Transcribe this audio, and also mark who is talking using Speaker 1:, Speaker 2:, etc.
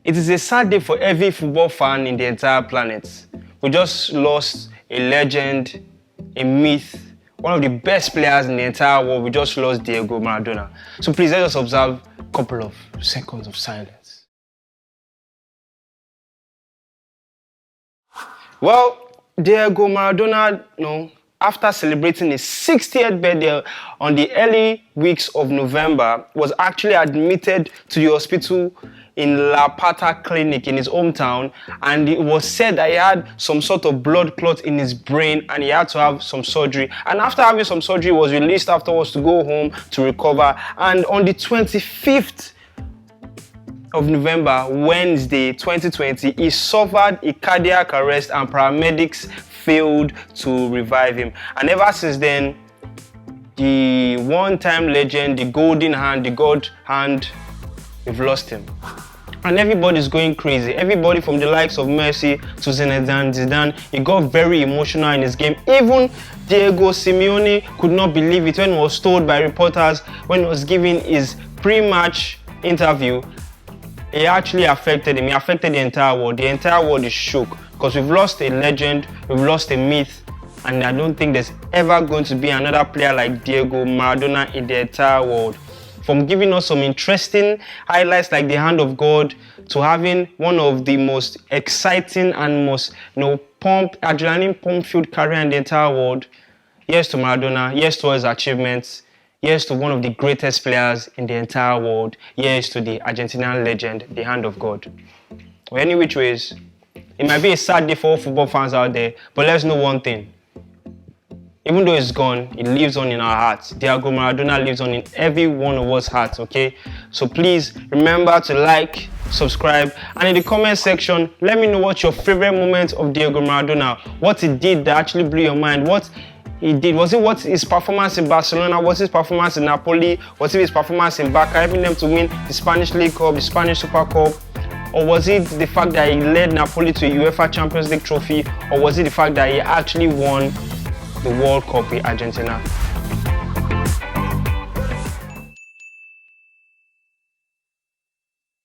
Speaker 1: It is a sad day for every football fan in the entire planet. We just lost a legend, a myth, one of the best players in the entire world. We just lost Diego Maradona. So please let us observe a couple of seconds of silence. Well, Diego Maradona, after celebrating his 60th birthday on the early weeks of November, was actually admitted to the hospital in La Pata Clinic in his hometown, and it was said that he had some sort of blood clot in his brain and he had to have some surgery. And after having some surgery, he was released afterwards to go home to recover. And on the 25th of November, Wednesday 2020, he suffered a cardiac arrest and paramedics failed to revive him. And ever since then, the one-time legend, the golden hand, the God hand, we've lost him. And everybody's going crazy. Everybody from the likes of Messi to Zinedine Zidane, he got very emotional in his game. Even Diego Simeone could not believe it when he was told by reporters when he was giving his pre-match interview. It actually affected him. It affected the entire world. The entire world is shook because we've lost a legend, we've lost a myth, and I don't think there's ever going to be another player like Diego Maradona in the entire world. From giving us some interesting highlights like the hand of God to having one of the most exciting and most adrenaline pump-filled career in the entire world. Yes to Maradona, yes to his achievements, yes to one of the greatest players in the entire world, yes to the Argentinian legend, the hand of God. Well, any which ways, it might be a sad day for all football fans out there, but let's know one thing. Even though it's gone, it lives on in our hearts. Diego Maradona lives on in every one of us hearts, okay? So please remember to like, subscribe, and in the comment section, let me know what's your favorite moment of Diego Maradona. What he did that actually blew your mind. What he did. Was it his performance in Barcelona? Was his performance in Napoli? Was it his performance in Barca, helping them to win the Spanish League Cup, the Spanish Super Cup? Or was it the fact that he led Napoli to a UEFA Champions League trophy? Or was it the fact that he actually won the World Cup with Argentina?